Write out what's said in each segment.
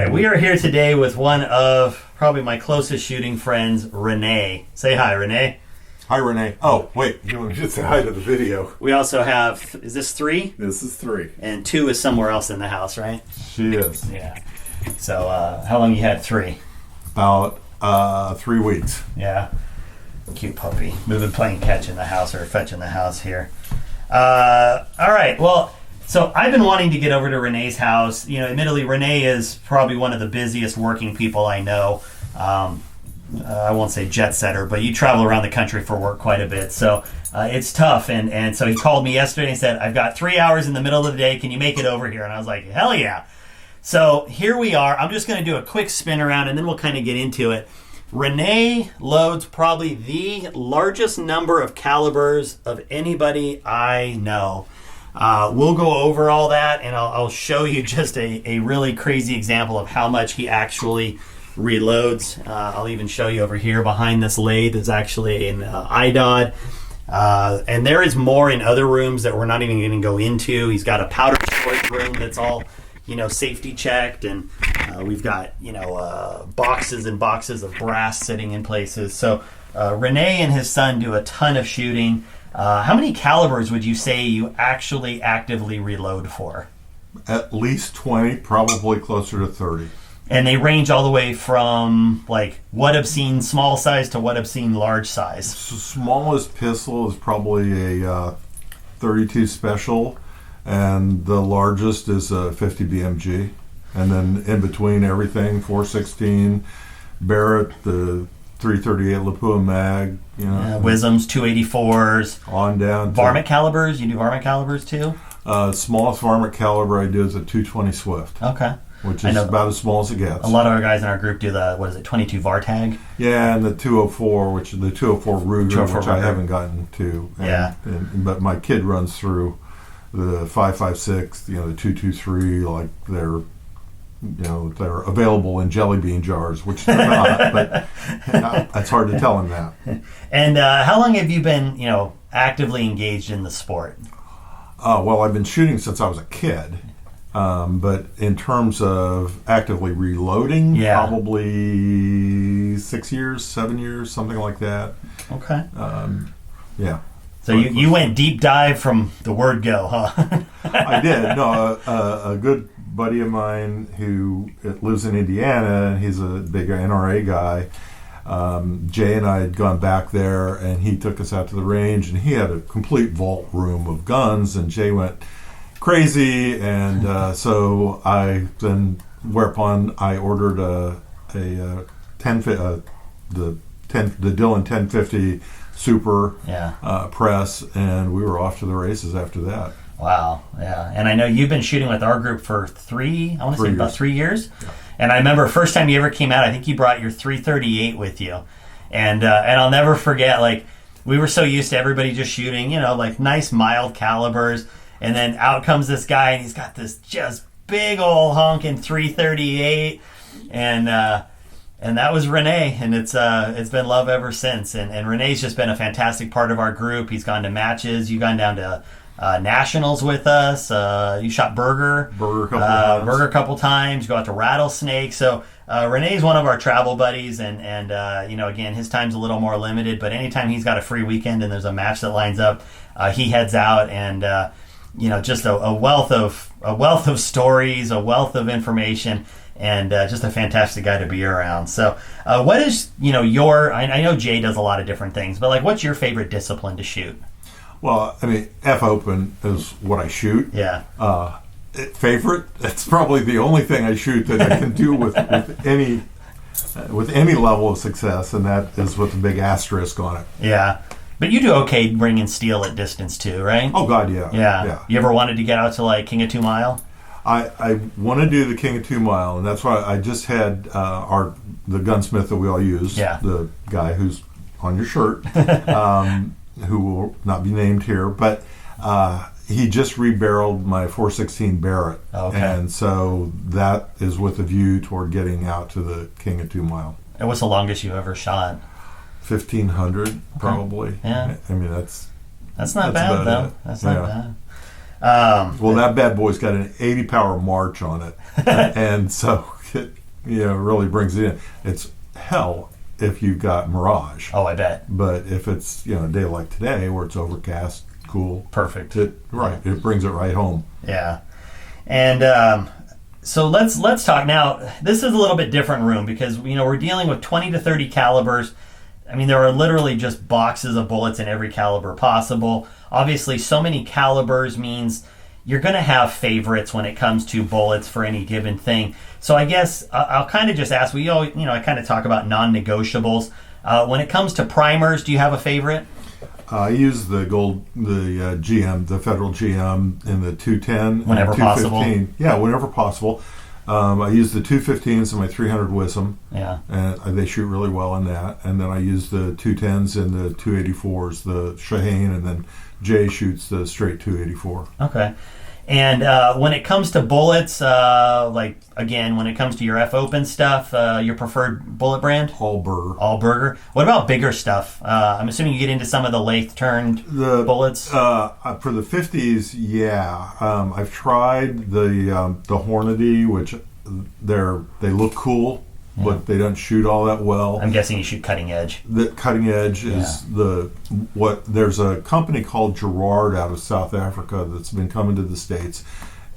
right, we are here today with one of probably my closest shooting friends, Renee. Say hi, Renee. Hi, Renee. Oh, wait, you want to just say hi to the video? We also have, is this 3? This is 3. And 2 is somewhere else in the house, right? She is. Yeah. So, how long you had 3? About 3 weeks. Yeah. Cute puppy. We've been playing catch in the house, or fetch in the house here. All right, well, so I've been wanting to get over to Renee's house. You know, admittedly, Renee is probably one of the busiest working people I know. I won't say jet setter, but you travel around the country for work quite a bit. So it's tough. And so he called me yesterday and said, I've got 3 hours in the middle of the day. Can you make it over here? And I was like, hell yeah. So here we are. I'm just going to do a quick spin around and then we'll kind of get into it. Renee loads probably the largest number of calibers of anybody I know. We'll go over all that and I'll show you just a really crazy example of how much he actually reloads. I'll even show you over here behind this lathe is actually an IDOD. And there is more in other rooms that we're not even going to go into. He's got a powder storage room that's all, safety checked. And we've got, boxes and boxes of brass sitting in places. So Renee and his son do a ton of shooting. How many calibers would you say you actually actively reload for? At least 20, probably closer to 30. And they range all the way from like what obscene small size to what obscene large size. So smallest pistol is probably a 32 special, and the largest is a 50 BMG. And then in between everything, 416, Barrett, the 338 Lapua mag, Wisms, 284s, on down. Varmint calibers. You do varmint calibers too? Smallest varmint caliber I do is a 220 Swift. Okay. Which is about as small as it gets. A lot of our guys in our group do the, 22 Vartag? Yeah, and the 204, which is the 204 Ruger, 204 which Ruger. I haven't gotten to. But my kid runs through the 5.56, the 223, like they're available in jelly bean jars, which they're not, but it's hard to tell him that. And how long have you been, actively engaged in the sport? Well, I've been shooting since I was a kid. But in terms of actively reloading, probably 6 years, 7 years, something like that. Okay. Yeah. So you went deep dive from the word go, huh? I did. No, a good buddy of mine who lives in Indiana, and he's a big NRA guy. Jay and I had gone back there, and he took us out to the range, and he had a complete vault room of guns, and Jay went crazy, and so I then, whereupon I ordered the Dillon 1050 Super press, and we were off to the races after that. Wow, yeah. And I know you've been shooting with our group for about 3 years. Yeah. And I remember first time you ever came out, I think you brought your 338 with you. And I'll never forget, like, we were so used to everybody just shooting, like nice mild calibers. And then out comes this guy, and he's got this just big old honking 338, and that was Renee, and it's been love ever since. And Renee's just been a fantastic part of our group. He's gone to matches. You've gone down to nationals with us. You shot Burger a couple times. You go out to Rattlesnake. So Renee's one of our travel buddies, and again, his time's a little more limited, but anytime he's got a free weekend and there's a match that lines up, he heads out and. Just a wealth of stories, a wealth of information, and just a fantastic guy to be around. So, what is I know Jay does a lot of different things, but like, what's your favorite discipline to shoot? Well, I mean, F open is what I shoot. Yeah. Favorite? It's probably the only thing I shoot that I can do with any level of success, and that is with a big asterisk on it. Yeah. But you do okay bringing steel at distance too, right? Oh God, yeah. Yeah. You ever wanted to get out to like King of 2 Mile? I want to do the King of 2 Mile, and that's why I just had the gunsmith that we all use, the guy who's on your shirt, who will not be named here, but he just rebarreled my 416 Barrett, and so that is with a view toward getting out to the King of 2 Mile. And what's the longest you ever shot? 1,500 probably. Yeah. I mean that's not bad though. That's not bad. Well, that bad boy's got an 80 power March on it, and so it, really brings it in. It's hell if you've got mirage. Oh, I bet. But if it's, a day like today where it's overcast, cool. Perfect. It brings it right home. Yeah. And so let's talk now. This is a little bit different room because, we're dealing with 20 to 30 calibers. I mean, there are literally just boxes of bullets in every caliber possible. Obviously, so many calibers means you're going to have favorites when it comes to bullets for any given thing. So I guess I'll kind of just ask, I kind of talk about non-negotiables. When it comes to primers, do you have a favorite? I use the GM, the Federal GM in the 210. Whenever and 215. possible. Yeah, whenever possible. I use the 215s in my 300 WISM. Yeah. And they shoot really well in that. And then I use the 210s and the 284s, the Shaheen, and then Jay shoots the straight 284. Okay. And when it comes to bullets, when it comes to your F-Open stuff, your preferred bullet brand? Allberger. What about bigger stuff? I'm assuming you get into some of the lathe-turned bullets? For the 50s, yeah. I've tried the Hornady, which they look cool, but they don't shoot all that well. I'm guessing you shoot cutting edge. The cutting edge is there's a company called Gerard out of South Africa that's been coming to the States,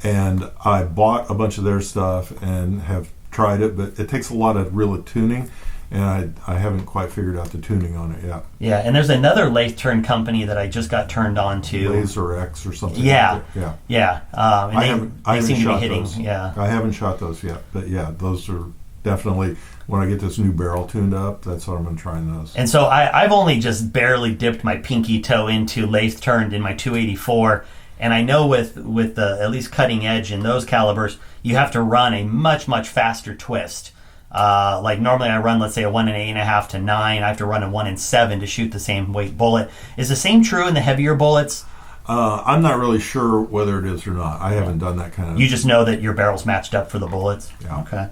and I bought a bunch of their stuff and have tried it, but it takes a lot of real tuning, and I haven't quite figured out the tuning on it yet. Yeah, and there's another lathe turn company that I just got turned on to. Laser X or something. Yeah. Like that. They seem to be hitting. Those. Yeah. I haven't shot those yet, but yeah, those are definitely, when I get this new barrel tuned up, that's what I'm going to try in those. And so I've only just barely dipped my pinky toe into lathe turned in my 284, and I know with the at least cutting edge in those calibers, you have to run a much, much faster twist. Like normally I run, let's say, a 1 8.5 to 9. I have to run a 1 7 to shoot the same weight bullet. Is the same true in the heavier bullets? I'm not really sure whether it is or not. I haven't done that kind of... You just know that your barrel's matched up for the bullets? Yeah. Okay.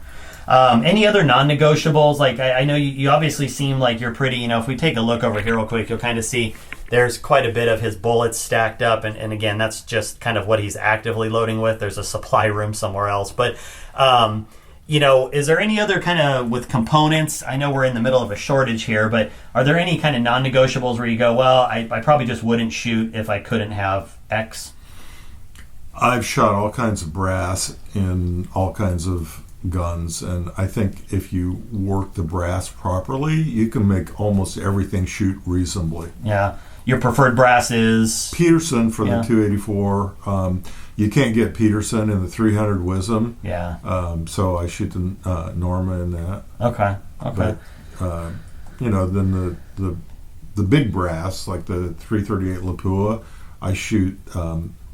Any other non-negotiables? Like, I know you obviously seem like you're pretty, if we take a look over here real quick, you'll kind of see there's quite a bit of his bullets stacked up. And again, that's just kind of what he's actively loading with. There's a supply room somewhere else. But, is there any other kind of, with components, I know we're in the middle of a shortage here, but are there any kind of non-negotiables where you go, well, I probably just wouldn't shoot if I couldn't have X? I've shot all kinds of brass in all kinds of guns, and I think if you work the brass properly, you can make almost everything shoot reasonably. Yeah. Your preferred brass is? Peterson for the 284. You can't get Peterson in the 300 WISM. Yeah. So I shoot the Norma in that. Okay. But, then the big brass, like the 338 Lapua, I shoot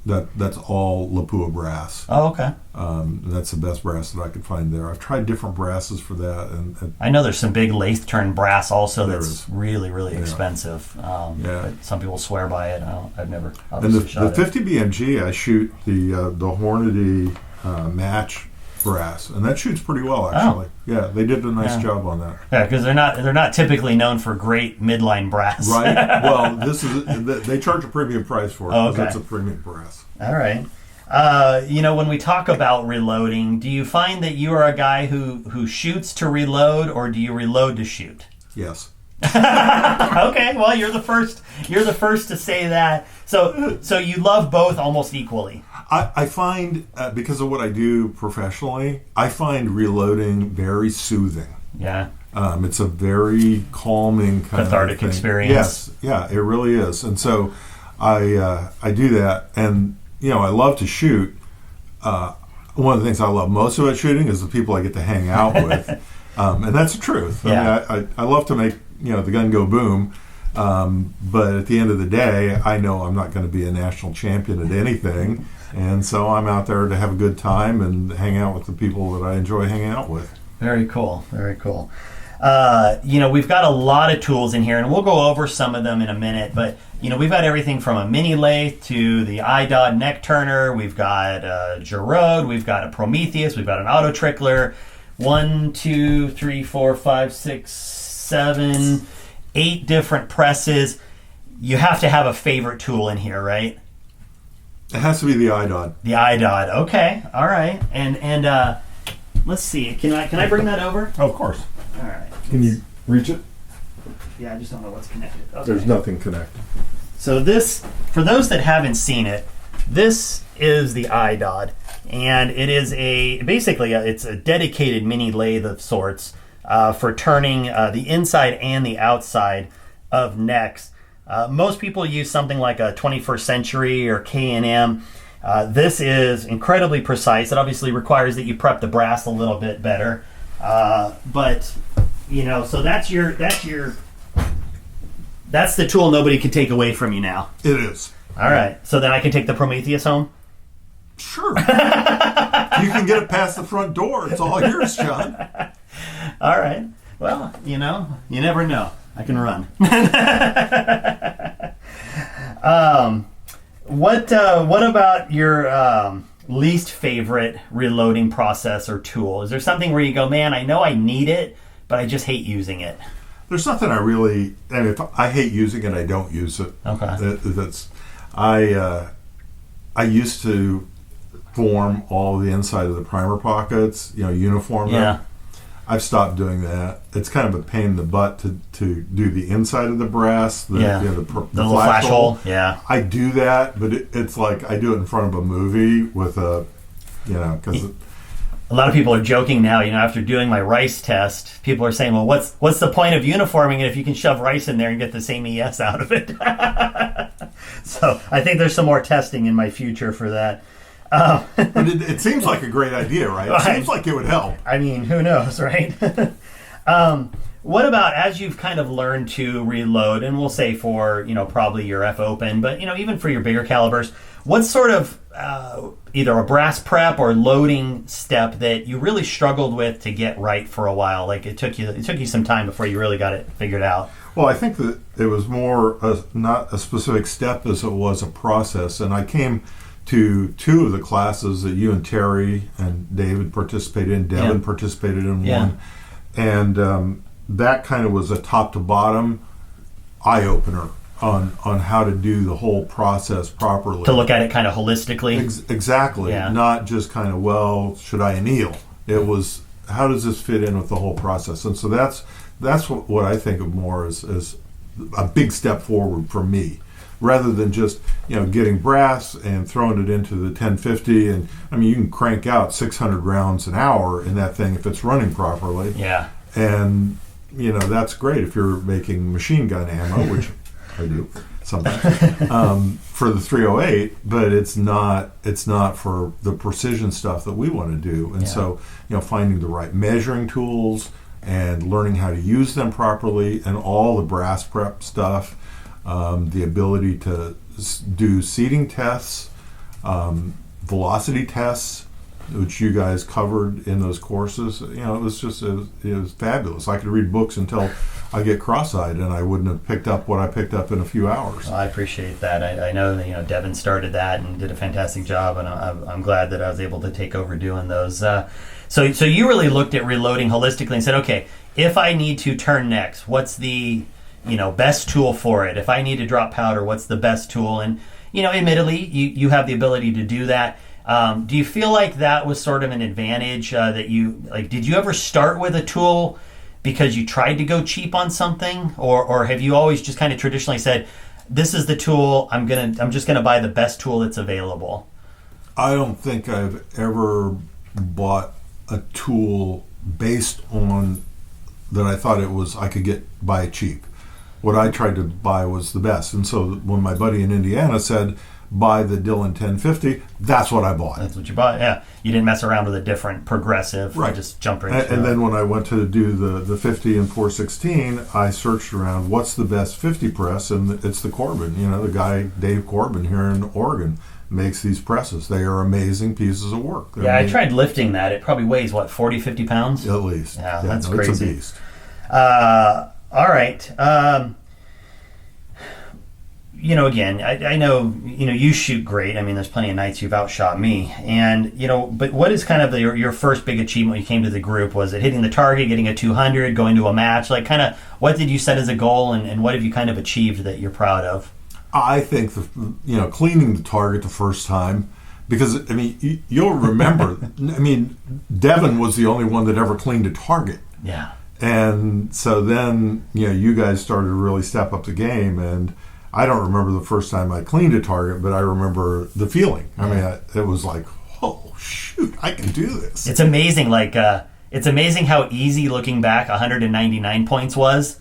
that's all Lapua brass. Oh, okay. That's the best brass that I could find there. I've tried different brasses for that, and I know there's some big lathe turn brass also that's is. really, really expensive. But some people swear by it. I've never obviously shot it. The 50 BMG, I shoot the Hornady match brass, and that shoots pretty well actually. Yeah, they did a nice job on that. Yeah, because they're not typically known for great midline brass. Right. Well, they charge a premium price for it because it's a premium brass. All right. When we talk about reloading, do you find that you are a guy who shoots to reload, or do you reload to shoot? Yes. Okay. Well, you're the first to say that. So you love both almost equally. I find, because of what I do professionally, I find reloading very soothing. Yeah. It's a very calming kind cathartic of thing. experience. Yes. Yeah, it really is. And so I do that, and I love to shoot. One of the things I love most about shooting is the people I get to hang out with, and that's the truth. Yeah. I mean, I love to make the gun go boom, but at the end of the day, I know I'm not going to be a national champion at anything, and so I'm out there to have a good time and hang out with the people that I enjoy hanging out with. Very cool. Very cool. We've got a lot of tools in here, and we'll go over some of them in a minute, but we've got everything from a mini lathe to the IDOD neck turner. We've got a Giraud. We've got a Prometheus. We've got an auto trickler. 1, 2, 3, 4, 5, 6, 7, 8 different presses. You have to have a favorite tool in here, right? It has to be the IDOD. The IDOD. Okay. All right. And let's see. Can I bring that over? Oh, of course. All right. Can you reach it? Yeah, I just don't know what's connected. Okay. There's nothing connected. So this, for those that haven't seen it, this is the iDod, and it is it's a dedicated mini lathe of sorts for turning the inside and the outside of necks. Most people use something like a 21st Century or K&M. This is incredibly precise. It obviously requires that you prep the brass a little bit better, but so that's the tool nobody can take away from you now. It is. All right. So then I can take the Prometheus home? Sure. You can get it past the front door. It's all yours, John. All right. Well, you never know. I can run. What about your least favorite reloading process or tool? Is there something where you go, man, I know I need it, but I just hate using it? There's nothing if I hate using it, I don't use it. Okay. I used to form all the inside of the primer pockets, uniform them. Yeah. I've stopped doing that. It's kind of a pain in the butt to do the inside of the brass, the little flash hole. Yeah. I do that, but it's like I do it in front of a movie with because a lot of people are joking now, after doing my rice test, people are saying, well, what's the point of uniforming it if you can shove rice in there and get the same ES out of it? So I think there's some more testing in my future for that. But it seems like a great idea, right? It seems like it would help. I mean, who knows, right? What about as you've kind of learned to reload, and we'll say for, probably your F open, but, even for your bigger calibers, what's sort of either a brass prep or loading step that you really struggled with to get right for a while? Like it took you some time before you really got it figured out. Well, I think that it was more not a specific step as it was a process, and I came to two of the classes that you and Terry and David participated in. Devin participated in one, and that kind of was a top to bottom eye opener on how to do the whole process properly. To look at it kind of holistically. Exactly, not just kind of should I anneal? It was how does this fit in with the whole process, and so that's what I think of more as a big step forward for me. Rather than just getting brass and throwing it into the 1050, and you can crank out 600 rounds an hour in that thing if it's running properly. Yeah. And that's great if you're making machine gun ammo, which I do sometimes for the 308. But it's not for the precision stuff that we want to do. And so finding the right measuring tools and learning how to use them properly, and all the brass prep stuff. The ability to do seating tests, velocity tests, which you guys covered in those courses. It was fabulous. I could read books until I get cross-eyed, and I wouldn't have picked up what I picked up in a few hours. Well, I appreciate that. I know that Devin started that and did a fantastic job, and I'm glad that I was able to take over doing those. So you really looked at reloading holistically and said, okay, if I need to turn necks, what's the best tool for it? If I need to drop powder, what's the best tool? And, admittedly, you have the ability to do that. Do you feel like that was sort of an advantage that did you ever start with a tool because you tried to go cheap on something? Or have you always just kind of traditionally said, this is the tool, I'm just going to buy the best tool that's available? I don't think I've ever bought a tool based on that I thought I could buy it cheap. What I tried to buy was the best. And so when my buddy in Indiana said, buy the Dillon 1050, that's what I bought. That's what you bought, yeah. You didn't mess around with a different progressive. Right. You just jump right into it. And then when I went to do the 50 and 416, I searched around what's the best 50 press, and it's the Corbin. The guy, Dave Corbin, here in Oregon, makes these presses. They are amazing pieces of work. I tried lifting that. It probably weighs, 40, 50 pounds? At least. Yeah, that's crazy. It's a beast. All right. Again, I know, you shoot great. There's plenty of nights you've outshot me. And, but what is kind of your first big achievement when you came to the group? Was it hitting the target, getting a 200, going to a match? What did you set as a goal, and what have you kind of achieved that you're proud of? I think, cleaning the target the first time, because, you'll remember, Devin was the only one that ever cleaned a target. Yeah. And so then, you guys started to really step up the game. And I don't remember the first time I cleaned a target, but I remember the feeling. I mean, it was like, oh, shoot, I can do this. It's amazing. It's amazing how easy looking back 199 points was.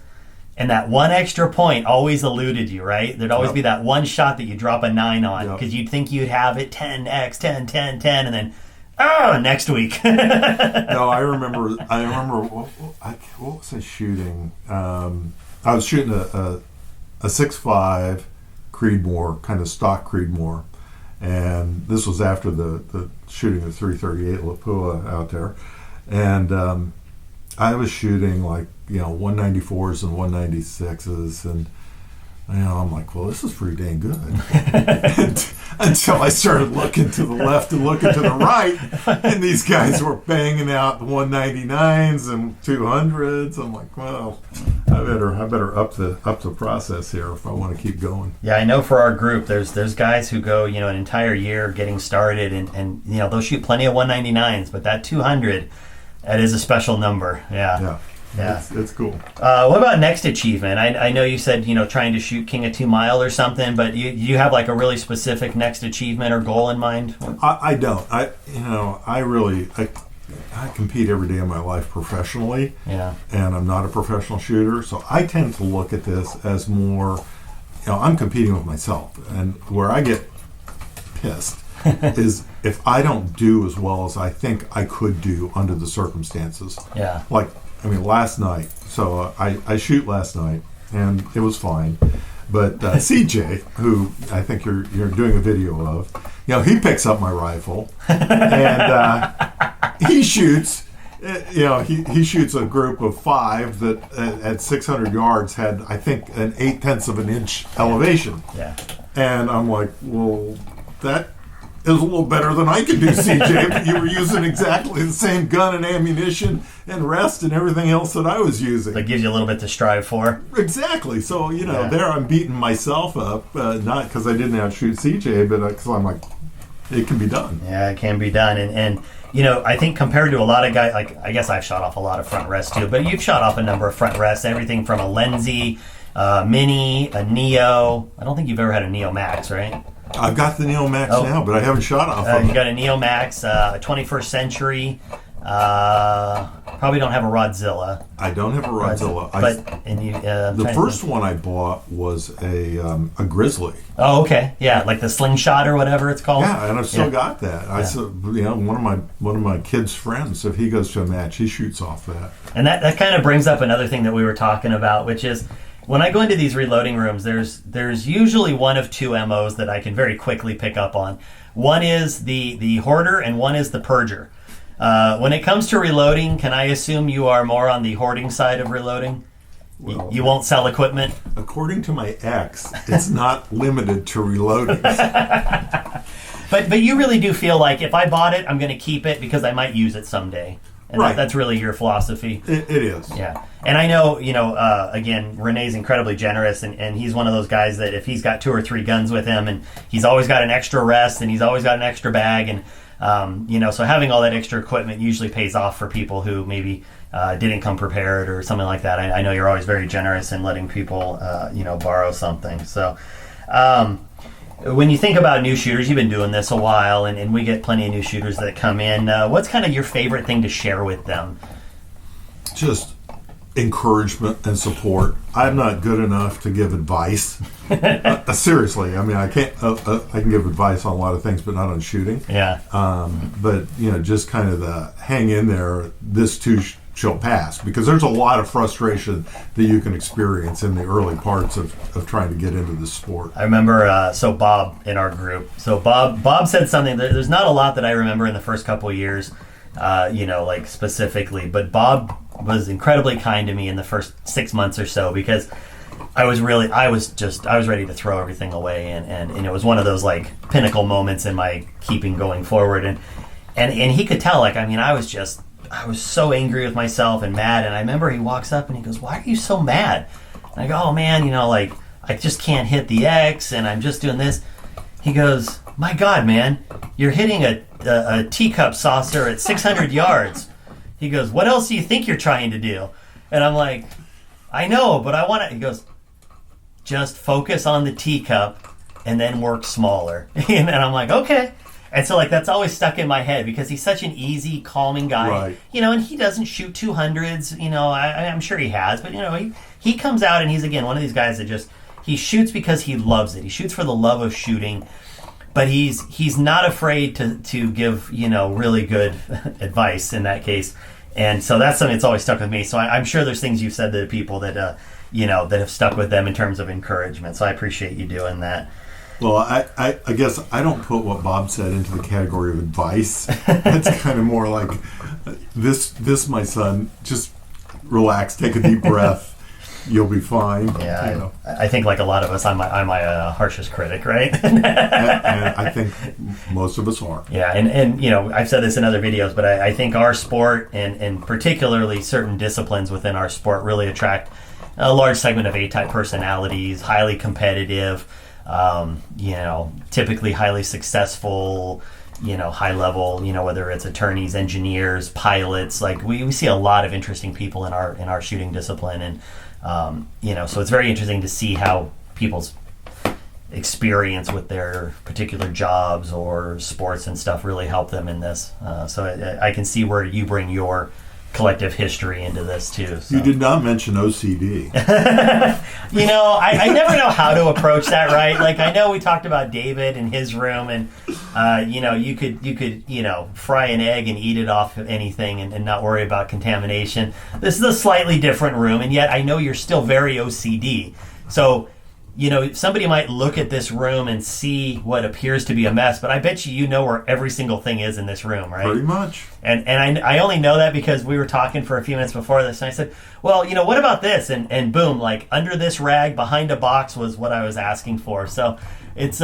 And that one extra point always eluded you, right? There'd always be that one shot that you drop a 9 on because you'd think you'd have it 10x, 10, 10, 10, and then, next week. No, I remember. What was I shooting? I was shooting a 6.5 Creedmoor, kind of stock Creedmoor, and this was after the shooting the 338 Lapua out there, and I was shooting 194s and 196s, and I'm like, well, this is pretty dang good. Until I started looking to the left and looking to the right, and these guys were banging out 199s and 200s. I'm like, well, I better up the process here if I want to keep going. Yeah, I know for our group, there's guys who go an entire year getting started, and they'll shoot plenty of 199s, but that 200, that is a special number. Yeah. It's cool. What about next achievement? I know you said trying to shoot King of 2 Mile or something, but you have a really specific next achievement or goal in mind? I don't. I compete every day of my life professionally. Yeah. And I'm not a professional shooter, so I tend to look at this as more. I'm competing with myself, and where I get pissed is if I don't do as well as I think I could do under the circumstances. Yeah. Last night, so I shoot last night, and it was fine. But CJ, who I think you're doing a video of, he picks up my rifle, and he shoots. He shoots a group of 5 that at 600 yards had, I think, an 0.8 of an inch elevation. Yeah. And I'm like, well, that is a little better than I could do, CJ, but you were using exactly the same gun and ammunition and rest and everything else that I was using. That gives you a little bit to strive for. Exactly. So, there I'm beating myself up, not because I didn't outshoot CJ, but because I'm like, it can be done. Yeah, it can be done. And I think compared to a lot of guys, I guess I've shot off a lot of front rests too, but you've shot off a number of front rests, everything from a Lenzi, Mini, a Neo. I don't think you've ever had a Neo Max, right? I've got the Neo Max now, but I haven't shot off of it. You got a Neo Max, 21st Century. Probably don't have a Rodzilla. I don't have a Rodzilla. The first one I bought was a Grizzly. Oh, okay. Yeah, like the slingshot or whatever it's called. Yeah, and I've still got that. I said, one of my kids' friends, if he goes to a match, he shoots off that. And that kind of brings up another thing that we were talking about, which is when I go into these reloading rooms, there's usually one of 2 MOs that I can very quickly pick up on. One is the hoarder, and one is the purger. When it comes to reloading, can I assume you are more on the hoarding side of reloading? Well, you won't sell equipment? According to my ex, it's not limited to reloading. But you really do feel like if I bought it, I'm going to keep it because I might use it someday. And right. That's really your philosophy. It is. Yeah. And I know, again, Renee's incredibly generous, and he's one of those guys that if he's got 2 or 3 guns with him, and he's always got an extra rest, and he's always got an extra bag, and so having all that extra equipment usually pays off for people who maybe didn't come prepared or something like that. I know you're always very generous in letting people, borrow something. So when you think about new shooters, you've been doing this a while, and we get plenty of new shooters that come in. What's kind of your favorite thing to share with them? Just encouragement and support. I'm not good enough to give advice. Seriously, I can't. I can give advice on a lot of things, but not on shooting. Yeah. But just kind of the hang in there. This too shall pass, because there's a lot of frustration that you can experience in the early parts of trying to get into this sport. I remember, Bob in our group. So Bob said something. There's not a lot that I remember in the first couple of years, specifically, but Bob was incredibly kind to me in the first 6 months or so, because I was ready to throw everything away, and it was one of those pinnacle moments in my keeping going forward, and he could tell, I was so angry with myself and mad, and I remember he walks up and he goes, "Why are you so mad?" And I go, "Oh man, I just can't hit the X, and I'm just doing this." He goes, "My God, man, you're hitting a a teacup saucer at 600 yards. He goes, what else do you think you're trying to do? And I'm like, I know, but I want to. He goes, just focus on the teacup and then work smaller. And I'm like, okay. And so, like, that's always stuck in my head because he's such an easy, calming guy. Right. You know, and he doesn't shoot 200s. You know, I'm sure he has. But, you know, he comes out and he's, again, one of these guys that just, he shoots because he loves it. He shoots for the love of shooting. But he's not afraid to give, you know, really good advice in that case. And so that's something that's always stuck with me. So I'm sure there's things you've said to people that, you know, that have stuck with them in terms of encouragement. So I appreciate you doing that. Well, I guess I don't put what Bob said into the category of advice. It's kind of more like, this, my son, just relax, take a deep breath. You'll be fine. Yeah, you know. I think like a lot of us, I'm my harshest critic, right? and I think most of us are. Yeah, and you know, I've said this in other videos, but I think our sport and particularly certain disciplines within our sport really attract a large segment of A-type personalities, highly competitive, you know, typically highly successful, you know, high level, you know, whether it's attorneys, engineers, pilots. Like we see a lot of interesting people in our shooting discipline, and you know, so it's very interesting to see how people's experience with their particular jobs or sports and stuff really help them in this. So I can see where you bring your collective history into this too. So. You did not mention OCD. You know, I never know how to approach that, right? Like, I know we talked about David and his room, and you know, you could you know, fry an egg and eat it off of anything and not worry about contamination. This is a slightly different room, and yet I know you're still very OCD. So, you know, somebody might look at this room and see what appears to be a mess, but I bet you know where every single thing is in this room, right? Pretty much. And I only know that because we were talking for a few minutes before this, and I said, well, you know, what about this? And boom, like under this rag behind a box was what I was asking for. So it's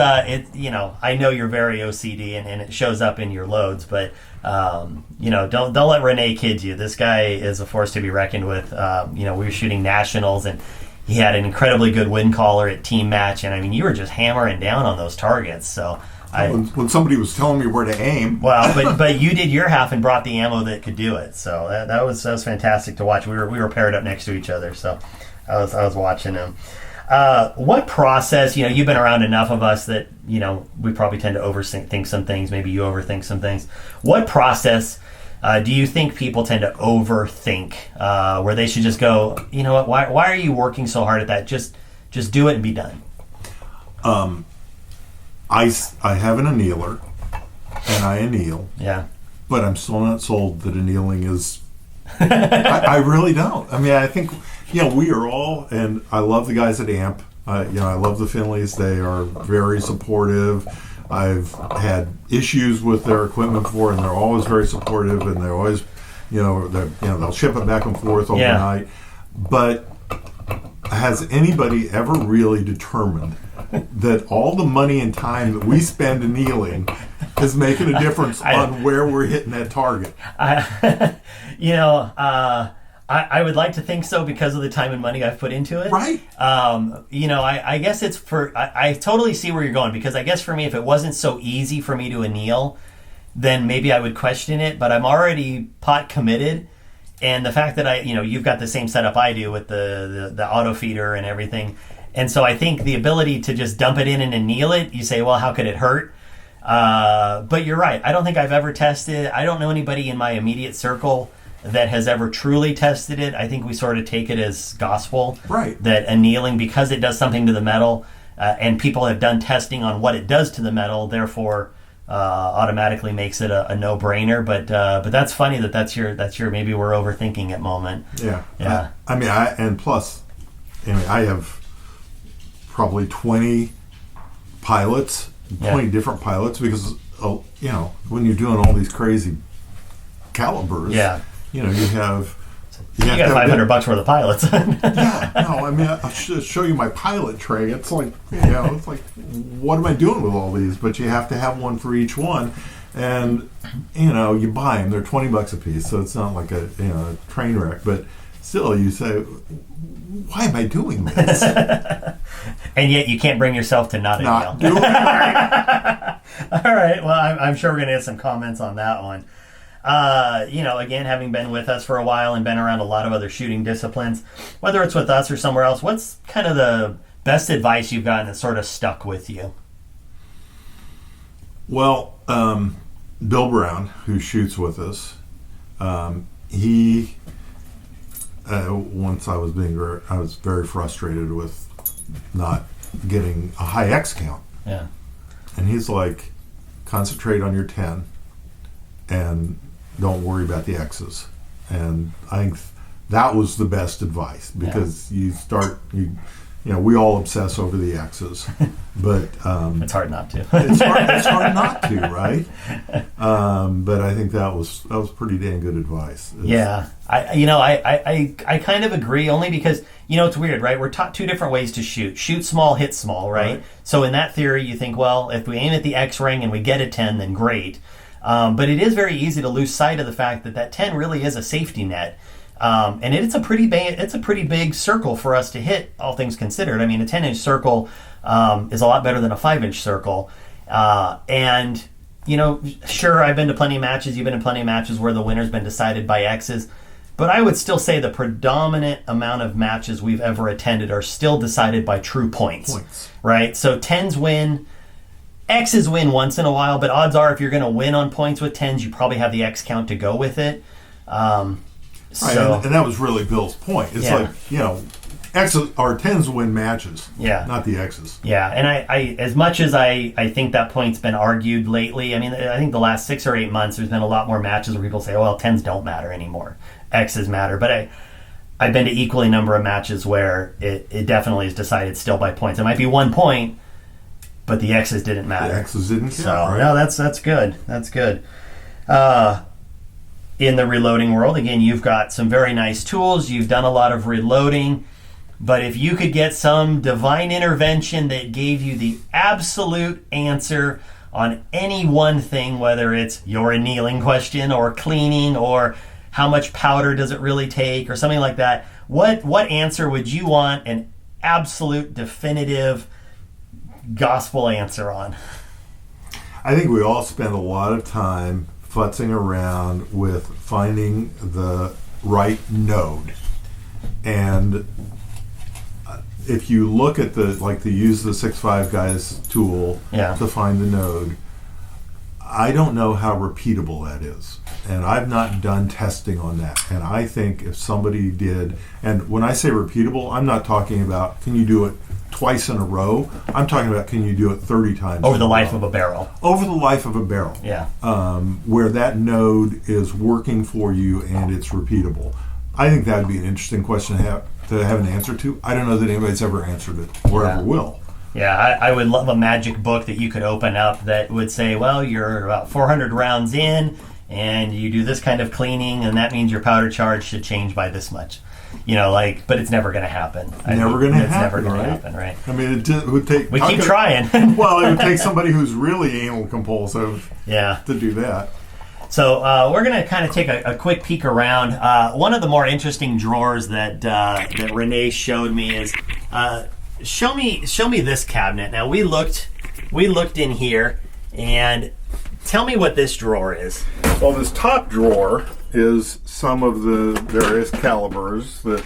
you know, I know you're very OCD and it shows up in your loads, but you know, don't let Renee kid you. This guy is a force to be reckoned with. You know, we were shooting nationals, and he had an incredibly good win caller at team match, and I mean, you were just hammering down on those targets. So when somebody was telling me where to aim, well, but you did your half and brought the ammo that could do it. So that was fantastic to watch. We were paired up next to each other, so I was watching him. What process? You know, you've been around enough of us that you know we probably tend to overthink some things. Maybe you overthink some things. What process? Do you think people tend to overthink where they should just go, you know what, why are you working so hard at that? Just do it and be done. I have an annealer, and I anneal. Yeah. But I'm still not sold that annealing is... I really don't. I mean, I think, you know, we are all, and I love the guys at AMP. You know, I love the Finleys. They are very supportive. I've had issues with their equipment before, and they're always very supportive, and they're always, you know, they'll ship it back and forth overnight. Yeah. But has anybody ever really determined that all the money and time that we spend annealing is making a difference on where we're hitting that target? You know, I would like to think so because of the time and money I've put into it. Right. You know, I guess it's I totally see where you're going, because I guess for me, if it wasn't so easy for me to anneal, then maybe I would question it, but I'm already pot committed. And the fact that you've got the same setup I do with the auto feeder and everything. And so I think the ability to just dump it in and anneal it, you say, well, how could it hurt? But you're right. I don't think I've ever tested. I don't know anybody in my immediate circle that has ever truly tested it. I think we sort of take it as gospel, right? That annealing, because it does something to the metal, and people have done testing on what it does to the metal, therefore automatically makes it a no-brainer. But that's funny that's your maybe we're overthinking it moment. Yeah. I mean, I have probably 20 pilots, 20 different pilots, because you know, when you're doing all these crazy calibers, you know, you got $500 worth of pilots. Yeah, no, I mean, I'll show you my pilot tray. It's like, you know, it's like, what am I doing with all these? But you have to have one for each one, and you know, you buy them. They're $20 a piece, so it's not like a train wreck. But still, you say, why am I doing this? And yet, you can't bring yourself to not do it. All right. Well, I'm sure we're going to get some comments on that one. Again, having been with us for a while and been around a lot of other shooting disciplines, whether it's with us or somewhere else, what's kind of the best advice you've gotten that sort of stuck with you? Well, Bill Brown, who shoots with us, he once I was very frustrated with not getting a high X count. Yeah. And he's like, concentrate on your 10 and don't worry about the X's. And I think that was the best advice, because we all obsess over the X's, but it's hard not to. it's hard not to, right? But I think that was pretty dang good advice. I kind of agree, only because it's weird, right? We're taught two different ways to shoot: shoot small, hit small, right? So in that theory, you think, well, if we aim at the X ring and we get a 10, then great. But it is very easy to lose sight of the fact that 10 really is a safety net. And it's a pretty big circle for us to hit, all things considered. I mean, a 10-inch circle is a lot better than a 5-inch circle. Sure, I've been to plenty of matches. You've been to plenty of matches where the winner's been decided by X's. But I would still say the predominant amount of matches we've ever attended are still decided by true points. Right? So 10s win. X's win once in a while, but odds are if you're going to win on points with 10s, you probably have the X count to go with it. And that was really Bill's point. It's like, X's or 10s win matches, not the X's. Yeah, and I as much as I think that point's been argued lately, I mean, I think the last 6 or 8 months there's been a lot more matches where people say, oh, well, 10s don't matter anymore. X's matter. But I've been to equally number of matches where it definitely is decided still by points. It might be 1 point, but the X's didn't matter. The X's didn't count, so, right? No, that's good. That's good. In the reloading world, again, you've got some very nice tools. You've done a lot of reloading. But if you could get some divine intervention that gave you the absolute answer on any one thing, whether it's your annealing question or cleaning or how much powder does it really take or something like that, what answer would you want an absolute definitive gospel answer on? I think we all spend a lot of time futzing around with finding the right node. And if you look at the use the 6.5 guys tool to find the node, I don't know how repeatable that is. And I've not done testing on that. And I think if somebody did, and when I say repeatable, I'm not talking about can you do it twice in a row. I'm talking about can you do it 30 times over the life of a barrel. Over the life of a barrel. Yeah. Where that node is working for you and it's repeatable. I think that would be an interesting question to have an answer to. I don't know that anybody's ever answered it or ever will. Yeah, I would love a magic book that you could open up that would say, well, you're about 400 rounds in and you do this kind of cleaning and that means your powder charge should change by this much. But it's never going to happen. It's never going to happen, right? I mean, it would take... We keep trying. Well, it would take somebody who's really anal compulsive to do that. So we're going to kind of take a quick peek around. One of the more interesting drawers that Renee showed me is... Show me this cabinet. Now we looked in here, and tell me what this drawer is. Well, this top drawer is some of the various calibers that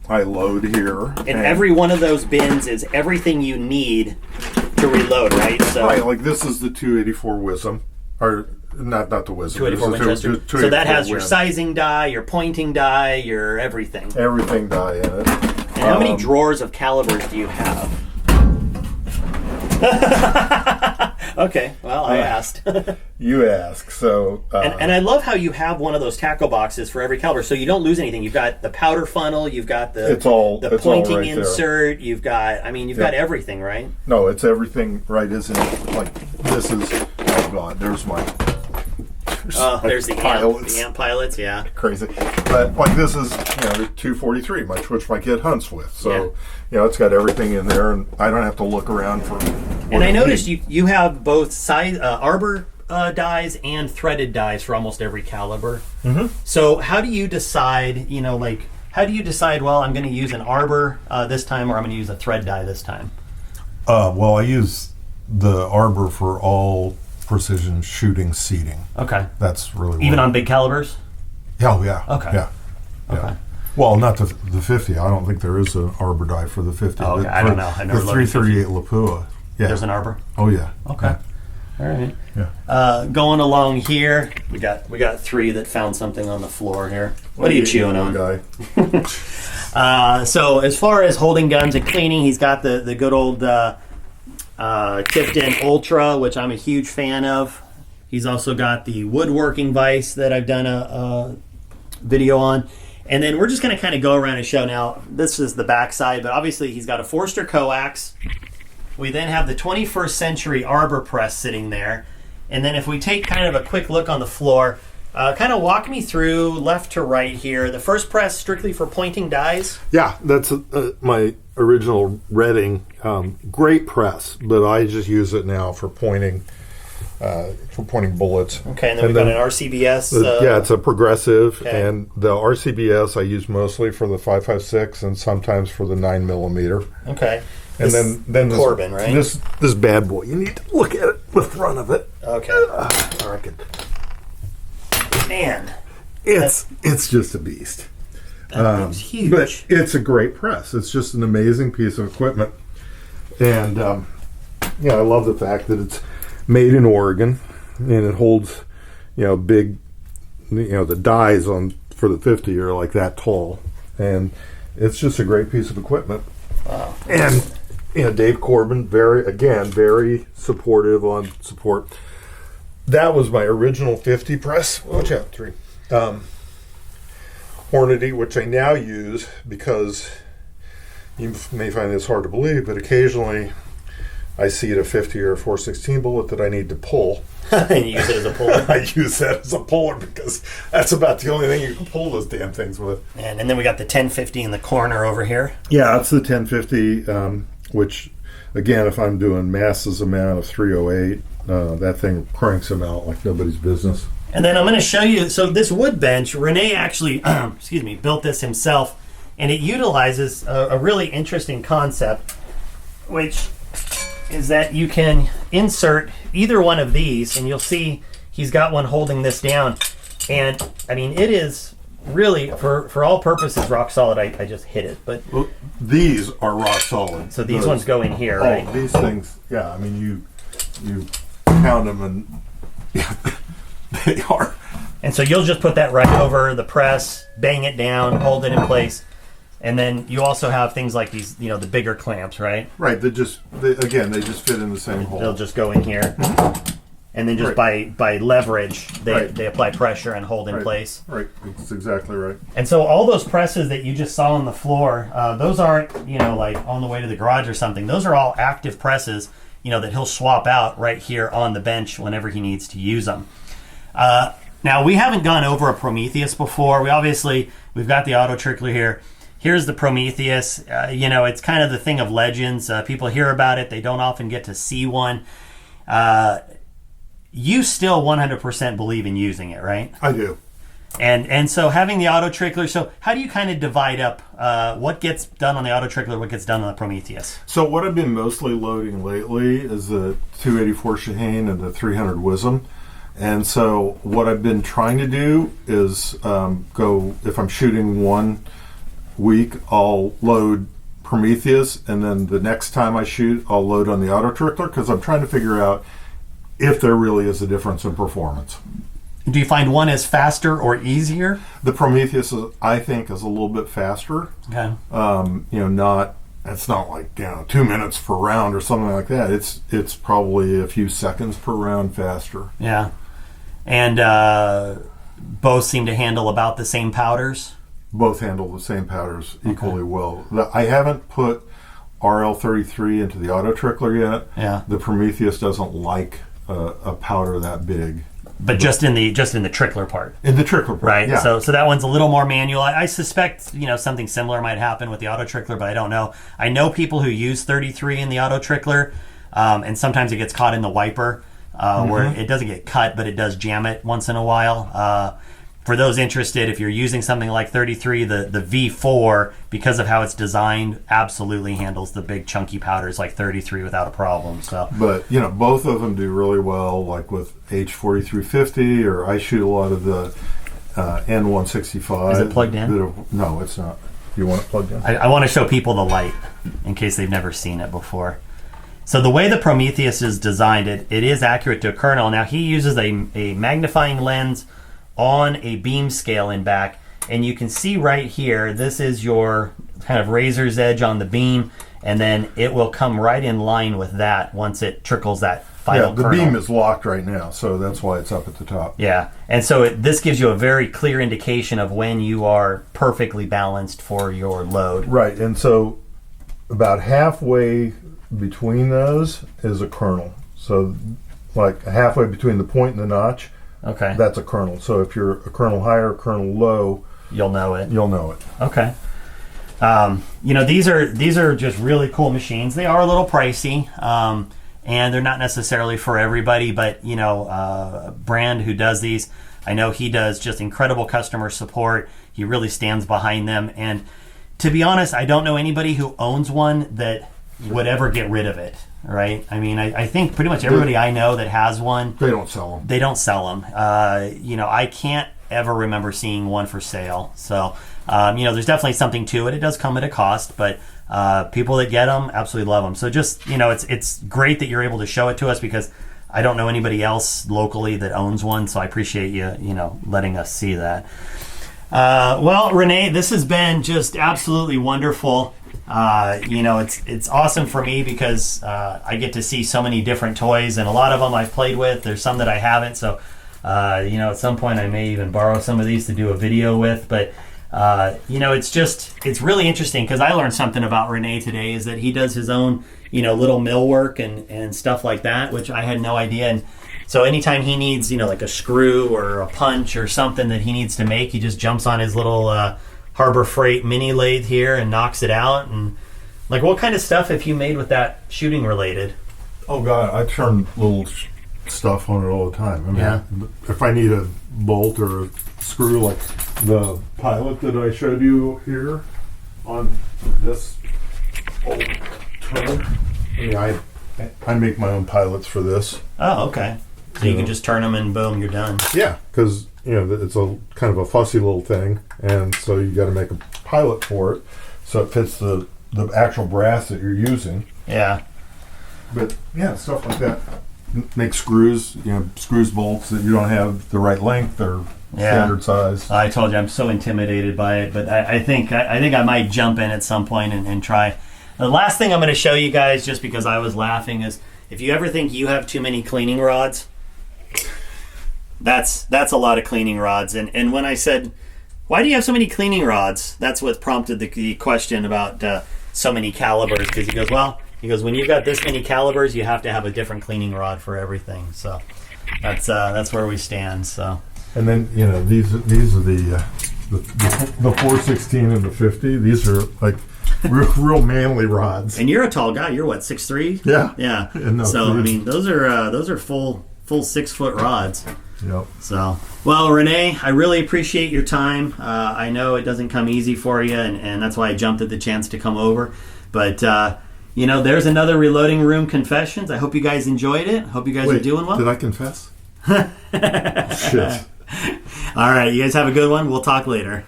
I load here. And every one of those bins is everything you need to reload, right? So like this is the 284 Wisdom, or not the Wisdom. 284 Winchester. So that has your sizing die, your pointing die, your everything. Everything die in it. And how many drawers of calibers do you have? Okay, well, I asked. You ask, so... and I love how you have one of those tackle boxes for every caliber, so you don't lose anything. You've got the powder funnel, you've got the pointing right insert, you've got everything, right? No, it's everything, right, isn't it? Like, this is... Oh, God, there's the amp pilots, yeah. Crazy. But, this is, the 243, which my kid hunts with. So, it's got everything in there, and I don't have to look around for... And I noticed you have both arbor dies and threaded dies for almost every caliber. Mm-hmm. So how do you decide, well, I'm going to use an arbor this time, or I'm going to use a thread die this time? Well, I use the arbor for all precision shooting seating. Okay. That's really Even on big calibers? Oh, yeah. Okay. Yeah. Okay. Well, not the 50. I don't think there is an arbor die for the 50. Oh, okay. I don't know. I never the loaded 338 Lapua. Yeah. There's an arbor? Oh, yeah. Okay. Yeah. All right. Yeah. Going along here, we got three that found something on the floor here. What are you chewing on? Guy. So as far as holding guns and cleaning, he's got the good old Tifton Ultra, which I'm a huge fan of. He's also got the woodworking vise that I've done a video on. And then we're just going to kind of go around and show. Now, this is the backside, but obviously he's got a Forster coax. We then have the 21st century arbor press sitting there. And then if we take kind of a quick look on the floor, kind of walk me through left to right here. The first press strictly for pointing dies? Yeah, that's my original Redding. Great press, but I just use it now for pointing bullets. Okay, and then we've got an RCBS. Yeah, it's a progressive, okay. And the RCBS I use mostly for the 5.56 and sometimes for the 9mm. Okay. And then Corbin, right? This bad boy. You need to look at it, the front of it. Okay. I reckon. Man, it's just a beast. It's huge. But it's a great press. It's just an amazing piece of equipment. And I love the fact that it's made in Oregon and it holds, big, the dies for the 50 are like that tall. And it's just a great piece of equipment. Wow. And Dave Corbin, very supportive on support. That was my original 50 press. Watch out, 3. Hornady, which I now use because you may find this hard to believe, but occasionally I see a 50 or a 416 bullet that I need to pull. And you use it as a puller? I use that as a puller because that's about the only thing you can pull those damn things with. And then we got the 1050 in the corner over here. Yeah, that's the 1050, which, again, if I'm doing masses amount of 308, that thing cranks them out like nobody's business. And then I'm going to show you, so this wood bench, Renee actually, built this himself, and it utilizes a really interesting concept, which is that you can insert either one of these, and you'll see he's got one holding this down. And, I mean, it is really, for all purposes, rock solid. I just hit it. But well, these are rock solid. So these ones go in here, right? Oh, these things, yeah, I mean, you count them and they are. And so you'll just put that right over the press, bang it down, hold it in place. And then you also have things like these, the bigger clamps, right? Right. They just fit in the same hole. They'll just go in here. And then just by leverage, they apply pressure and hold in place. Right. That's exactly right. And so all those presses that you just saw on the floor, those aren't, like on the way to the garage or something. Those are all active presses, that he'll swap out right here on the bench whenever he needs to use them. Now, we haven't gone over a Prometheus before. We've got the auto trickler here. Here's the Prometheus. It's kind of the thing of legends. People hear about it. They don't often get to see one. You still 100% believe in using it, right? I do. And so having the auto trickler, so how do you kind of divide up what gets done on the auto trickler, what gets done on the Prometheus? So what I've been mostly loading lately is the 284 Shaheen and the 300 Wisdom. And so what I've been trying to do is go, if I'm shooting one week, I'll load Prometheus, and then the next time I shoot, I'll load on the auto trickler, because I'm trying to figure out if there really is a difference in performance. Do you find one is faster or easier? The Prometheus, I think, is a little bit faster. Okay. It's not like 2 minutes per round or something like that. It's probably a few seconds per round faster. Yeah. And both seem to handle about the same powders? Both handle the same powders equally well. I haven't put RL33 into the auto trickler yet. Yeah. The Prometheus doesn't like a powder that big. But just in the trickler part. In the trickler part, right? Yeah. So that one's a little more manual. I suspect something similar might happen with the auto trickler, but I don't know. I know people who use 33 in the auto trickler, and sometimes it gets caught in the wiper, where it doesn't get cut, but it does jam it once in a while. for those interested, if you're using something like 33, the V4, because of how it's designed, absolutely handles the big chunky powders like 33 without a problem. So, but both of them do really well, like with H4350, or I shoot a lot of the N165. Is it plugged in? No, it's not. You want it plugged in? I want to show people the light in case they've never seen it before. So the way the Prometheus is designed, it is accurate to a kernel. Now he uses a magnifying lens on a beam scale in back, and you can see right here, this is your kind of razor's edge on the beam, and then it will come right in line with that once it trickles that final the kernel. beam is locked right now, so that's why it's up at the top. Yeah, and so this gives you a very clear indication of when you are perfectly balanced for your load. Right, and so about halfway between those is a kernel. So like halfway between the point and the notch, Okay. that's a kernel. So if you're a kernel higher, kernel low, You'll know it. you'll know it. Okay. These are just really cool machines. They are a little pricey, and they're not necessarily for everybody. But Brand, who does these, I know he does just incredible customer support. He really stands behind them. And to be honest, I don't know anybody who owns one that would ever get rid of it. Right? I mean, I think pretty much everybody I know that has one, They don't sell them. they don't sell them. I can't ever remember seeing one for sale. So, there's definitely something to it. It does come at a cost, but people that get them absolutely love them. So just, it's great that you're able to show it to us, because I don't know anybody else locally that owns one. So I appreciate you, letting us see that. Well, Renee, this has been just absolutely wonderful. It's awesome for me because I get to see so many different toys, and a lot of them I've played with. There's some that I haven't, so at some point I may even borrow some of these to do a video with. But it's really interesting, because I learned something about Renee today, is that he does his own little millwork and stuff like that, which I had no idea. And so anytime he needs like a screw or a punch or something that he needs to make, he just jumps on his little Harbor Freight mini lathe here and knocks it out. And what kind of stuff have you made with that shooting related? Oh God, I turn little stuff on it all the time. I mean, if I need a bolt or a screw, like the pilot that I showed you here on this old turn, I make my own pilots for this. Oh, okay. So you can just turn them and boom, you're done. Yeah, because it's a kind of a fussy little thing, and so you got to make a pilot for it so it fits the actual brass that you're using. Yeah. But yeah, stuff like that. Make screws, screws, bolts that you don't have the right length or standard size. I told you I'm so intimidated by it, but I think I might jump in at some point and try. The last thing I'm going to show you guys, just because I was laughing, is if you ever think you have too many cleaning rods, that's a lot of cleaning rods. And when I said, why do you have so many cleaning rods? That's what prompted the question about so many calibers, because he goes, when you've got this many calibers, you have to have a different cleaning rod for everything. So that's where we stand. So. And then these are the 416 and the 50. These are like real manly rods. And you're a tall guy. You're what, 6'3"? Yeah. Yeah. No, so I mean, those are full 6 foot rods. Yep. So, well, Renee, I really appreciate your time. I know it doesn't come easy for you, and that's why I jumped at the chance to come over. But there's another Reloading Room Confessions. I hope you guys enjoyed it. I hope you guys are doing well. Did I confess? Shit. All right, you guys have a good one. We'll talk later.